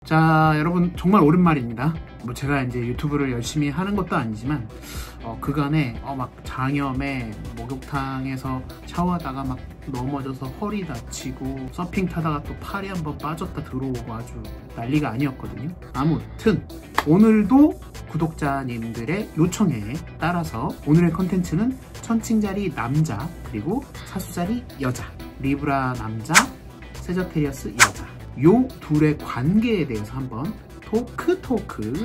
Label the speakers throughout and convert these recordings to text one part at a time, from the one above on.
Speaker 1: 자, 여러분 정말 오랜만입니다. 뭐 제가 이제 유튜브를 열심히 하는 것도 아니지만 그간에 막 장염에 목욕탕에서 샤워하다가 막 넘어져서 허리 다치고 서핑 타다가 또 팔이 한번 빠졌다 들어오고 아주 난리가 아니었거든요. 아무튼 오늘도 구독자님들의 요청에 따라서 오늘의 컨텐츠는 천칭자리 남자 그리고 사수자리 여자, 리브라 남자, 세저테리어스 여자 요 둘의 관계에 대해서 한번 토크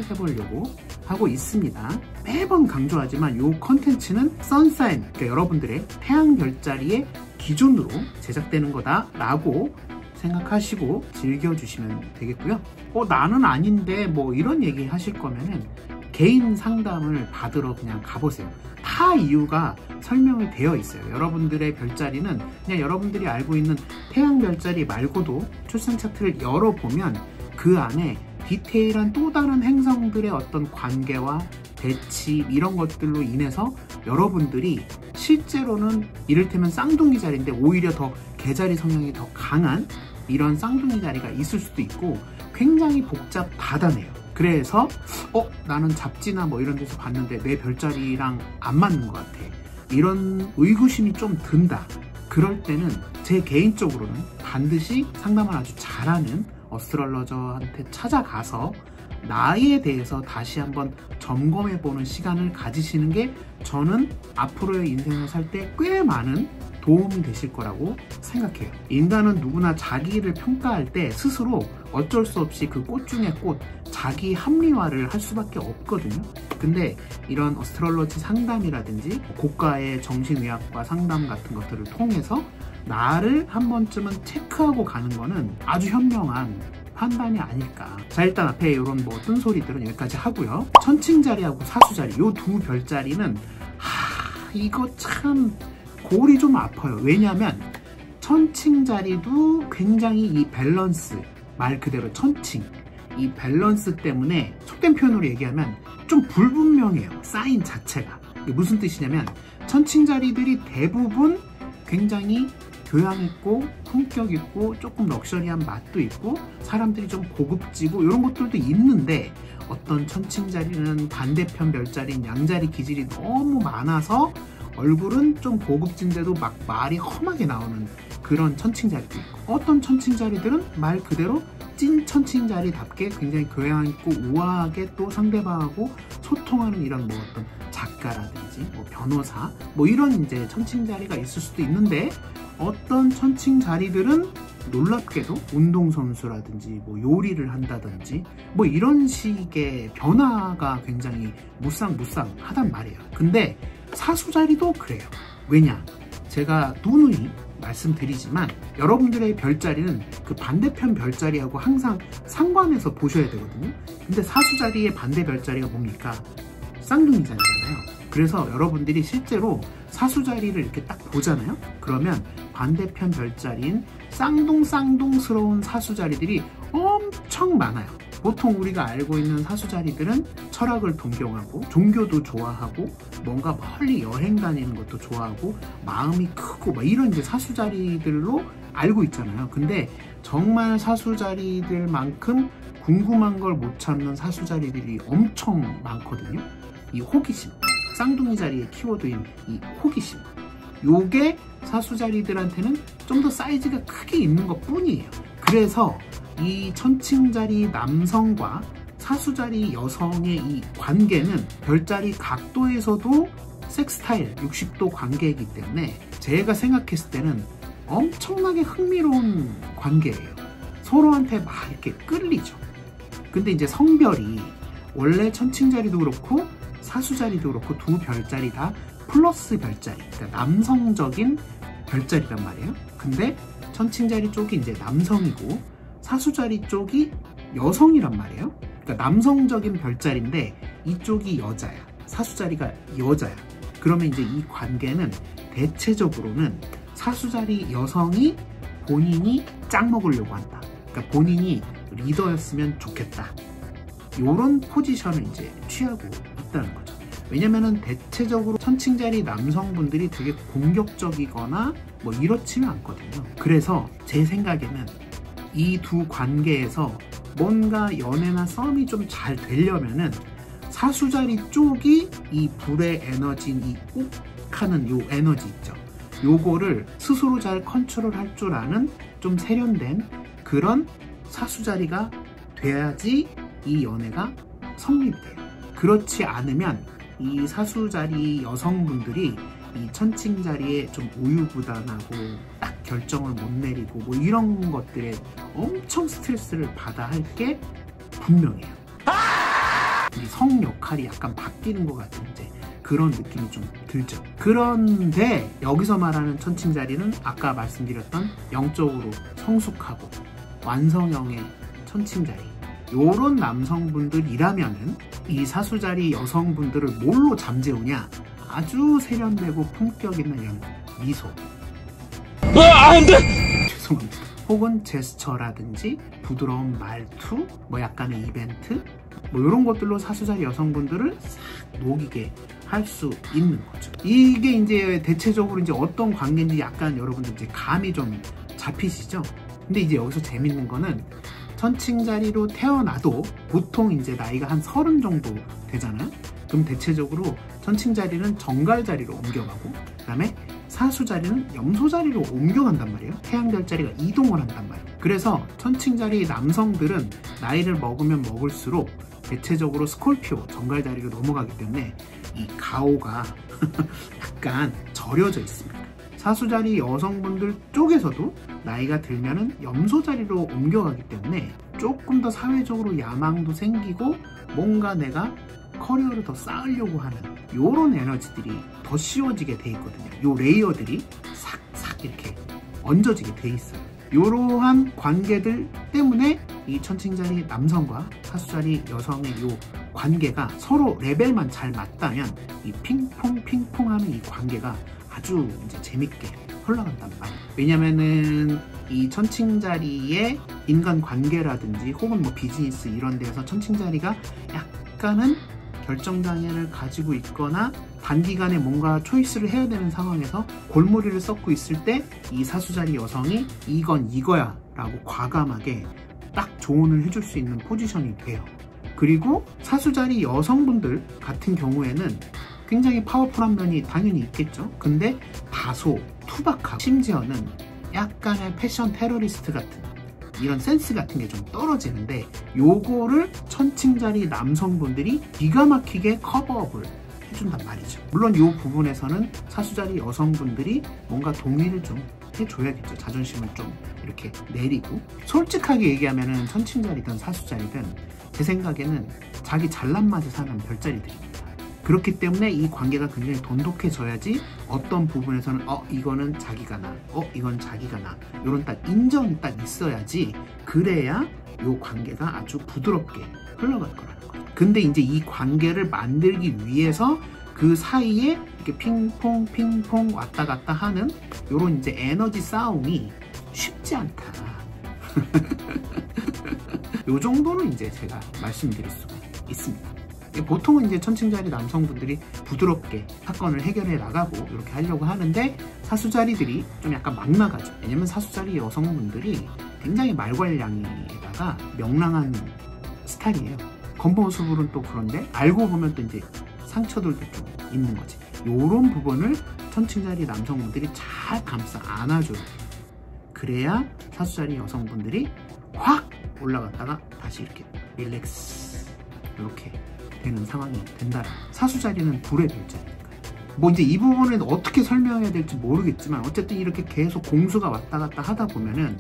Speaker 1: 해보려고 하고 있습니다. 매번 강조하지만 요 컨텐츠는 선사인, 그러니까 여러분들의 태양 별자리의 기준으로 제작되는 거다 라고 생각하시고 즐겨주시면 되겠고요. 나는 아닌데 뭐 이런 얘기 하실 거면은 개인 상담을 받으러 그냥 가보세요. 다 이유가 설명이 되어 있어요. 여러분들의 별자리는 그냥 여러분들이 알고 있는 태양 별자리 말고도 출생 차트를 열어보면 그 안에 디테일한 또 다른 행성들의 어떤 관계와 배치 이런 것들로 인해서 여러분들이 실제로는 이를테면 쌍둥이 자리인데 오히려 더 개자리 성향이 더 강한 이런 쌍둥이 자리가 있을 수도 있고 굉장히 복잡하다네요. 그래서 나는 잡지나 뭐 이런 데서 봤는데 내 별자리랑 안 맞는 것 같아, 이런 의구심이 좀 든다. 그럴 때는 제 개인적으로는 반드시 상담을 아주 잘하는 어스트롤러저한테 찾아가서 나에 대해서 다시 한번 점검해보는 시간을 가지시는 게 저는 앞으로의 인생을 살 때 꽤 많은 도움이 되실 거라고 생각해요. 인간은 누구나 자기를 평가할 때 스스로 어쩔 수 없이 그 꽃 중에 꽃, 자기 합리화를 할 수밖에 없거든요. 근데 이런 어스트롤러지 상담이라든지 고가의 정신의학과 상담 같은 것들을 통해서 나를 한 번쯤은 체크하고 가는 거는 아주 현명한 판단이 아닐까. 자, 일단 앞에 이런 뭐 뜬소리들은 여기까지 하고요. 천칭자리하고 사수자리 요 두 별자리는 이거 참 골이 좀 아파요. 왜냐하면 천칭자리도 굉장히 이 밸런스, 말 그대로 천칭, 이 밸런스 때문에 속된 표현으로 얘기하면 좀 불분명해요. 사인 자체가. 이게 무슨 뜻이냐면 천칭자리들이 대부분 굉장히 교양 있고 품격 있고 조금 럭셔리한 맛도 있고 사람들이 좀 고급지고 이런 것들도 있는데, 어떤 천칭자리는 반대편 별자리인 양자리 기질이 너무 많아서 얼굴은 좀 고급진데도 막 말이 험하게 나오는 그런 천칭자리도 있고, 어떤 천칭자리들은 말 그대로 찐 천칭자리답게 굉장히 교양 있고 우아하게 또 상대방하고 소통하는 이런 뭐 어떤 작가라든지 뭐 변호사 뭐 이런 이제 천칭자리가 있을 수도 있는데, 어떤 천칭자리들은 놀랍게도 운동선수라든지 뭐 요리를 한다든지 뭐 이런 식의 변화가 굉장히 무쌍하단 말이에요. 근데 사수자리도 그래요. 왜냐? 제가 누누이 말씀드리지만 여러분들의 별자리는 그 반대편 별자리하고 항상 상관해서 보셔야 되거든요. 근데 사수자리의 반대 별자리가 뭡니까? 쌍둥이 자리잖아요. 그래서 여러분들이 실제로 사수자리를 이렇게 딱 보잖아요. 그러면 반대편 별자리인 쌍둥스러운 사수자리들이 엄청 많아요. 보통 우리가 알고 있는 사수자리들은 철학을 동경하고 종교도 좋아하고 뭔가 멀리 여행 다니는 것도 좋아하고 마음이 크고 막 이런 이제 사수자리들로 알고 있잖아요. 근데 정말 사수자리들만큼 궁금한 걸 못 참는 사수자리들이 엄청 많거든요. 이 호기심, 쌍둥이 자리의 키워드인 이 호기심, 요게 사수자리들한테는 좀 더 사이즈가 크게 있는 것 뿐이에요. 그래서 이 천칭자리 남성과 사수자리 여성의 이 관계는 별자리 각도에서도 섹스타일 60도 관계이기 때문에 제가 생각했을 때는 엄청나게 흥미로운 관계예요. 서로한테 막 이렇게 끌리죠. 근데 이제 성별이 원래 천칭자리도 그렇고 사수자리도 그렇고 두 별자리 다 플러스 별자리, 그러니까 남성적인 별자리란 말이에요. 근데 천칭자리 쪽이 이제 남성이고 사수자리 쪽이 여성이란 말이에요. 그러니까 남성적인 별자리인데 이쪽이 여자야, 사수자리가 여자야. 그러면 이제 이 관계는 대체적으로는 사수자리 여성이 본인이 짝 먹으려고 한다. 그러니까 본인이 리더였으면 좋겠다. 이런 포지션을 이제 취하고 있다는 거죠. 왜냐면은 대체적으로 천칭자리 남성분들이 되게 공격적이거나 뭐 이렇지는 않거든요. 그래서 제 생각에는 이 두 관계에서 뭔가 연애나 썸이 좀 잘 되려면은 사수자리 쪽이 이 불의 에너지인 이 욱하는 요 에너지 있죠. 요거를 스스로 잘 컨트롤할 줄 아는 좀 세련된 그런 사수자리가 돼야지 이 연애가 성립돼요. 그렇지 않으면 이 사수자리 여성분들이 이 천칭자리에 좀 우유부단하고 딱 결정을 못 내리고 뭐 이런 것들에 엄청 스트레스를 받아 할 게 분명해요. 이 성 역할이 약간 바뀌는 것 같은 이제 그런 느낌이 좀 들죠. 그런데 여기서 말하는 천칭자리는 아까 말씀드렸던 영적으로 성숙하고 완성형의 천칭자리, 요런 남성분들이라면은 이 사수자리 여성분들을 뭘로 잠재우냐? 아주 세련되고 품격 있는 이런 미소, 안 돼! 죄송합니다. 혹은 제스처라든지 부드러운 말투, 뭐 약간의 이벤트, 뭐 이런 것들로 사수자리 여성분들을 싹 녹이게 할 수 있는 거죠. 이게 이제 대체적으로 이제 어떤 관계인지 약간 여러분들 이제 감이 좀 잡히시죠? 근데 이제 여기서 재밌는 거는 천칭자리로 태어나도 보통 이제 나이가 한 30 정도 되잖아요. 그럼 대체적으로 천칭자리는 정갈자리로 옮겨가고, 그 다음에 사수자리는 염소자리로 옮겨간단 말이에요. 태양별자리가 이동을 한단 말이에요. 그래서 천칭자리 남성들은 나이를 먹으면 먹을수록 대체적으로 스콜피오, 정갈자리로 넘어가기 때문에 이 가오가 약간 절여져 있습니다. 사수자리 여성분들 쪽에서도 나이가 들면은 염소자리로 옮겨가기 때문에 조금 더 사회적으로 야망도 생기고 뭔가 내가 커리어를 더 쌓으려고 하는 요런 에너지들이 더 씌워지게 돼 있거든요. 요 레이어들이 싹싹 이렇게 얹어지게 돼 있어요. 요러한 관계들 때문에 이 천칭자리 남성과 사수자리 여성의 요 관계가 서로 레벨만 잘 맞다면 이 핑퐁 하는 이 관계가 아주 이제 재밌게 흘러간단 말이에요. 왜냐면은 이 천칭자리의 인간 관계라든지 혹은 뭐 비즈니스 이런 데서 천칭자리가 약간은 결정장애를 가지고 있거나 단기간에 뭔가 초이스를 해야 되는 상황에서 골머리를 썩고 있을 때 이 사수자리 여성이 이건 이거야 라고 과감하게 딱 조언을 해줄 수 있는 포지션이 돼요. 그리고 사수자리 여성분들 같은 경우에는 굉장히 파워풀한 면이 당연히 있겠죠. 근데 다소 투박하고 심지어는 약간의 패션 테러리스트 같은 이런 센스 같은 게 좀 떨어지는데, 요거를 천칭자리 남성분들이 기가 막히게 커버업을 해준단 말이죠. 물론 이 부분에서는 사수자리 여성분들이 뭔가 동의를 좀 해줘야겠죠. 자존심을 좀 이렇게 내리고. 솔직하게 얘기하면은 천칭자리든 사수자리든 제 생각에는 자기 잘난 맛에 사는 별자리들입니다. 그렇기 때문에 이 관계가 굉장히 돈독해져야지 어떤 부분에서는 이거는 자기가 나, 이건 자기가 나, 이런 딱 인정이 딱 있어야지, 그래야 이 관계가 아주 부드럽게 흘러갈 거라는 거예요. 근데 이제 이 관계를 만들기 위해서 그 사이에 이렇게 핑퐁 왔다 갔다 하는 이런 이제 에너지 싸움이 쉽지 않다. 요 정도는 이제 제가 말씀드릴 수가 있습니다. 보통은 이제 천칭자리 남성분들이 부드럽게 사건을 해결해 나가고 이렇게 하려고 하는데, 사수자리들이 좀 약간 막 나가죠. 왜냐면 사수자리 여성분들이 굉장히 말괄량이에다가 명랑한 스타일이에요. 겉모습으로는 또 그런데 알고 보면 또 이제 상처들도 좀 있는 거지. 요런 부분을 천칭자리 남성분들이 잘 감싸 안아줘요. 그래야 사수자리 여성분들이 확 올라갔다가 다시 이렇게 릴렉스 이렇게 되는 상황이 된다. 사수자리는 불의 별자리니까. 뭐 이제 이 부분은 어떻게 설명해야 될지 모르겠지만 어쨌든 이렇게 계속 공수가 왔다 갔다 하다 보면은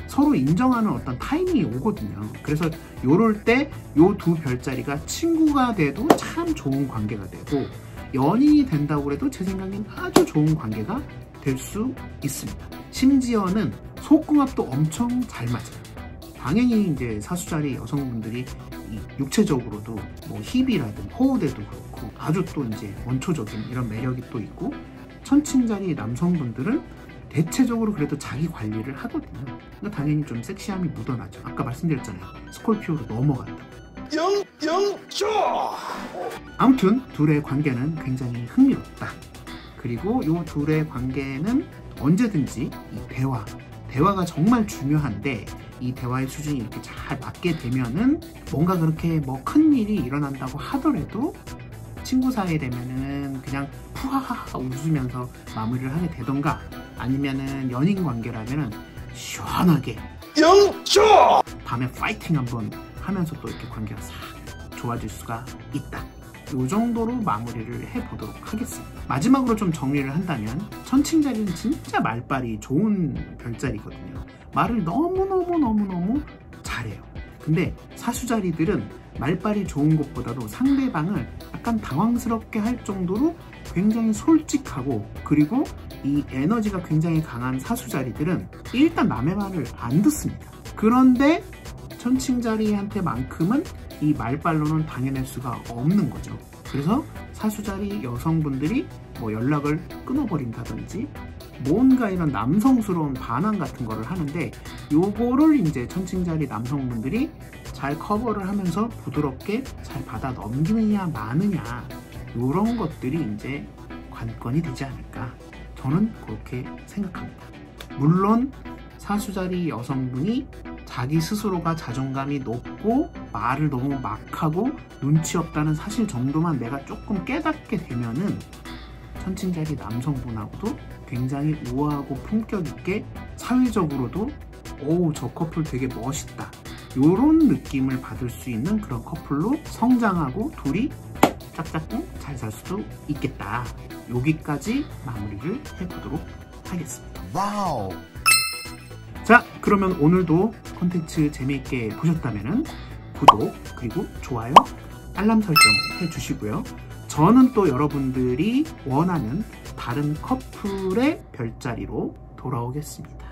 Speaker 1: 서로 인정하는 어떤 타이밍이 오거든요. 그래서 요럴 때 요 두 별자리가 친구가 돼도 참 좋은 관계가 되고, 연인이 된다고 해도 제 생각엔 아주 좋은 관계가 될 수 있습니다. 심지어는 속궁합도 엄청 잘 맞아요. 당연히 이제 사수자리 여성분들이 육체적으로도 뭐 힙이라든 호우대도 그렇고 아주 또 이제 원초적인 이런 매력이 또 있고, 천칭자리 남성분들은 대체적으로 그래도 자기 관리를 하거든요. 그러니까 당연히 좀 섹시함이 묻어나죠. 아까 말씀드렸잖아요. 스콜피오로 넘어간다. 영초! 아무튼 둘의 관계는 굉장히 흥미롭다. 그리고 이 둘의 관계는 언제든지 이 대화가 정말 중요한데 이 대화의 수준이 이렇게 잘 맞게 되면은 뭔가 그렇게 뭐 큰일이 일어난다고 하더라도 친구 사이 되면은 그냥 푸하하하 웃으면서 마무리를 하게 되던가, 아니면은 연인 관계라면은 시원하게 영조! 밤에 파이팅 한번 하면서 또 이렇게 관계가 싹 좋아질 수가 있다. 이 정도로 마무리를 해보도록 하겠습니다. 마지막으로 좀 정리를 한다면, 천칭자리는 진짜 말빨이 좋은 별자리거든요. 말을 너무너무 잘해요. 근데 사수자리들은 말빨이 좋은 것보다도 상대방을 약간 당황스럽게 할 정도로 굉장히 솔직하고, 그리고 이 에너지가 굉장히 강한 사수자리들은 일단 남의 말을 안 듣습니다. 그런데 천칭자리한테만큼은 이 말빨로는 당해낼 수가 없는 거죠. 그래서 사수자리 여성분들이 뭐 연락을 끊어버린다든지 뭔가 이런 남성스러운 반항 같은 거를 하는데, 요거를 이제 천칭자리 남성분들이 잘 커버를 하면서 부드럽게 잘 받아 넘기느냐 마느냐, 요런 것들이 이제 관건이 되지 않을까, 저는 그렇게 생각합니다. 물론 사수자리 여성분이 자기 스스로가 자존감이 높고 말을 너무 막하고 눈치 없다는 사실 정도만 내가 조금 깨닫게 되면은 천칭자리 남성분하고도 굉장히 우아하고 품격 있게, 사회적으로도 오우 저 커플 되게 멋있다, 요런 느낌을 받을 수 있는 그런 커플로 성장하고 둘이 짝짝꿍 잘 살 수도 있겠다. 여기까지 마무리를 해보도록 하겠습니다. 와우. 자, 그러면 오늘도 컨텐츠 재미있게 보셨다면 구독 그리고 좋아요, 알람 설정 해주시고요. 저는 또 여러분들이 원하는 다른 커플의 별자리로 돌아오겠습니다.